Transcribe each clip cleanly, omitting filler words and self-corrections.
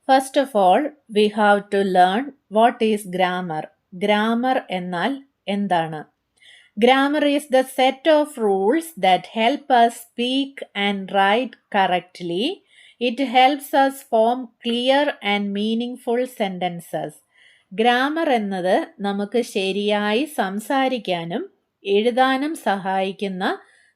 First of all, we have to learn what is grammar. Grammar എന്നാൽ എന്താണ്? Grammar is the set of rules that help us speak and write correctly. It helps us form clear and meaningful sentences. Grammar എന്നത് നമുക്ക് ശരിയായി സംസാരിക്കാനും എഴുതാനും സഹായിക്കുന്ന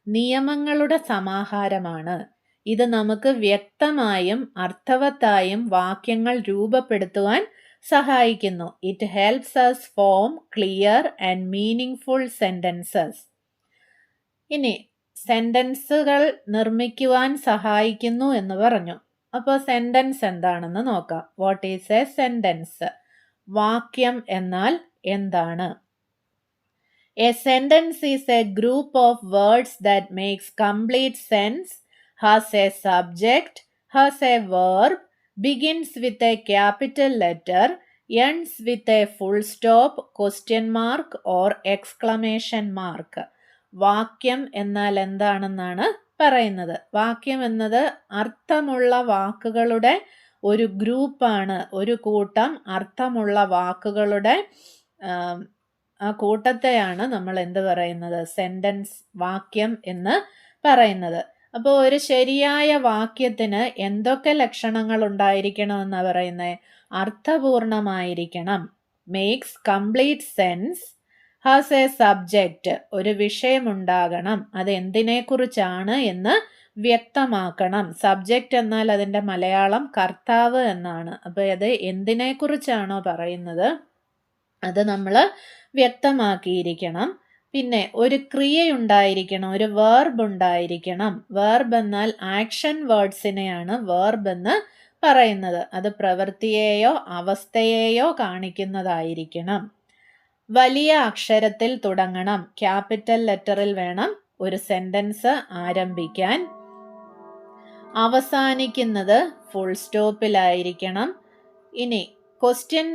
നിയമങ്ങളുടെ സമാഹാരമാണ്. ഇത് നമുക്ക് വ്യക്തമായും അർത്ഥവത്തായും വാക്യങ്ങൾ രൂപപ്പെടുത്തുവാൻ സഹായിക്കുന്നു. It helps us form clear and meaningful sentences. ഇനി സെൻറ്റൻസുകൾ നിർമ്മിക്കുവാൻ സഹായിക്കുന്നു എന്ന് പറഞ്ഞു. അപ്പോൾ സെൻറ്റൻസ് എന്താണെന്ന് നോക്കാം. What is A sentence? വാക്യം എന്നാൽ എന്താണ്? A sentence is A group of words that makes complete sense, has a subject, has a verb, begins with a capital letter, ends with a full stop, question mark or exclamation mark. വാക്യം എന്നാൽ എന്താണെന്നാണ് പറയുന്നത്. വാക്യം എന്നത് അർത്ഥമുള്ള വാക്കുകളുടെ ഒരു ഗ്രൂപ്പാണ്, ഒരു കൂട്ടം അർത്ഥമുള്ള വാക്കുകളുടെ ആ കൂട്ടത്തെയാണ് നമ്മൾ എന്ത് പറയുന്നത്? സെൻറ്റൻസ്, വാക്യം എന്ന് പറയുന്നത്. അപ്പോൾ ഒരു ശരിയായ വാക്യത്തിന് എന്തൊക്കെ ലക്ഷണങ്ങൾ ഉണ്ടായിരിക്കണമെന്ന് പറയുന്നത്? അർത്ഥപൂർണമായിരിക്കണം, makes complete sense, has a subject, ഒരു വിഷയമുണ്ടാകണം, അത് എന്തിനെക്കുറിച്ചാണ് എന്ന് വ്യക്തമാക്കണം. സബ്ജക്റ്റ് എന്നാൽ അതിൻ്റെ മലയാളം കർത്താവ് എന്നാണ്. അപ്പോൾ അത് എന്തിനെക്കുറിച്ചാണോ പറയുന്നത് അത് നമ്മൾ വ്യക്തമാക്കിയിരിക്കണം. പിന്നെ ഒരു ക്രിയയുണ്ടായിരിക്കണം, ഒരു വേർബ് ഉണ്ടായിരിക്കണം. വേർബ് എന്നാൽ ആക്ഷൻ വേർഡ്സിനെയാണ് വേർബ് എന്ന് പറയുന്നത്. അത് പ്രവൃത്തിയെയോ അവസ്ഥയെയോ കാണിക്കുന്നതായിരിക്കണം. വലിയ അക്ഷരത്തിൽ തുടങ്ങണം, ക്യാപിറ്റൽ ലെറ്ററിൽ വേണം ഒരു സെൻറ്റൻസ് ആരംഭിക്കാൻ. അവസാനിക്കുന്നത് ഫുൾ സ്റ്റോപ്പിലായിരിക്കണം. ഇനി ക്വസ്റ്റ്യൻ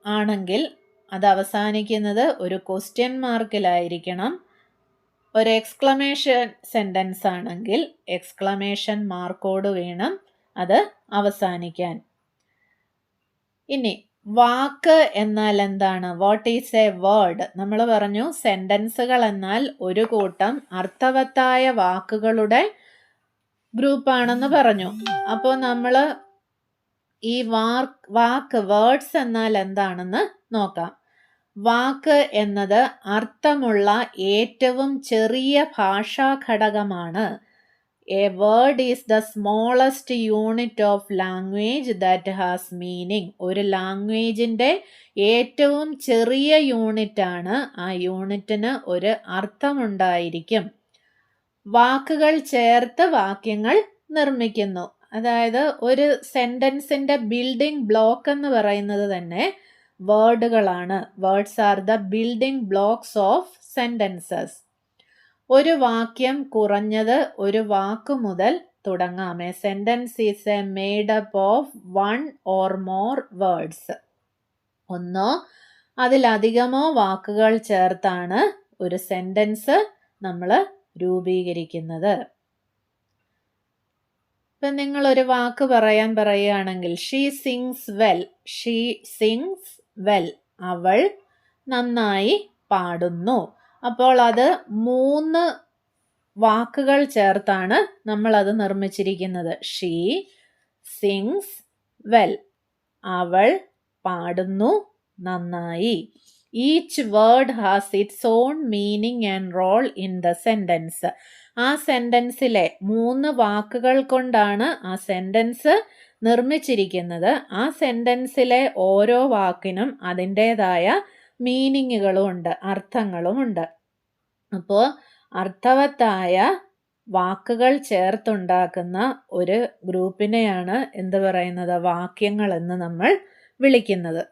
ആണെങ്കിൽ അത് അവസാനിക്കുന്നത് ഒരു ക്വസ്റ്റ്യൻ മാർക്കിലായിരിക്കണം. ഒരു എക്സ്ക്ലമേഷൻ സെൻറ്റൻസ് ആണെങ്കിൽ എക്സ്ക്ലമേഷൻ മാർക്കോട് വേണം അത് അവസാനിക്കാൻ. ഇനി വാക്ക് എന്നാൽ എന്താണ്? What is A word? നമ്മൾ പറഞ്ഞു സെൻറ്റൻസുകൾ എന്നാൽ ഒരു കൂട്ടം അർത്ഥവത്തായ വാക്കുകളുടെ ഗ്രൂപ്പാണെന്ന് പറഞ്ഞു. അപ്പോൾ നമ്മൾ ഈ വാക്ക് വേർഡ്സ് എന്നാൽ എന്താണെന്ന് നോക്കാം. വാക്ക് എന്നത് അർത്ഥമുള്ള ഏറ്റവും ചെറിയ ഭാഷാ ഘടകമാണ്. A word is the smallest unit of language that has meaning. ഒരു ലാംഗ്വേജിൻ്റെ ഏറ്റവും ചെറിയ യൂണിറ്റാണ്. ആ യൂണിറ്റിന് ഒരു അർത്ഥമുണ്ടായിരിക്കും. വാക്കുകൾ ചേർത്ത് വാക്യങ്ങൾ നിർമ്മിക്കുന്നു. അതായത് ഒരു സെൻറ്റൻസിൻ്റെ ബിൽഡിംഗ് ബ്ലോക്ക് എന്ന് പറയുന്നത് തന്നെ വേർഡുകളാണ്. Words are the building blocks of sentences. ഒരു വാക്യം കുറഞ്ഞത് ഒരു വാക്ക് മുതൽ തുടങ്ങാം. A sentence is a made up of one or more words. ഒന്നോ അതിലധികമോ വാക്കുകൾ ചേർത്താണ് ഒരു സെൻറ്റൻസ് നമ്മൾ രൂപീകരിക്കുന്നത്. ഇപ്പം നിങ്ങളൊരു വാക്ക് പറയുകയാണെങ്കിൽ she sings well. She sings well, അവൾ നന്നായി പാടുന്നു. അപ്പോൾ അത് 3 വാക്കുകൾ ചേർത്താണ് നമ്മളത് നിർമ്മിച്ചിരിക്കുന്നത്. ഷീ സിങ്സ് വെൽ, അവൾ പാടുന്നു നന്നായി. Each word has its own meaning and role in the sentence. ആ സെൻറ്റൻസിലെ 3 വാക്കുകൾ കൊണ്ടാണ് ആ സെൻറ്റൻസ് നിർമ്മിച്ചിരിക്കുന്നത്. ആ സെൻറ്റൻസിലെ ഓരോ വാക്കിനും അതിൻ്റേതായ മീനിങ്ങുകളുമുണ്ട്, അർത്ഥങ്ങളുമുണ്ട്. അപ്പോൾ അർത്ഥവത്തായ വാക്കുകൾ ചേർത്തുണ്ടാക്കുന്ന ഒരു ഗ്രൂപ്പിനെയാണ് എന്ത് പറയുന്നത്? വാക്യങ്ങൾ എന്ന് നമ്മൾ വിളിക്കുന്നത്.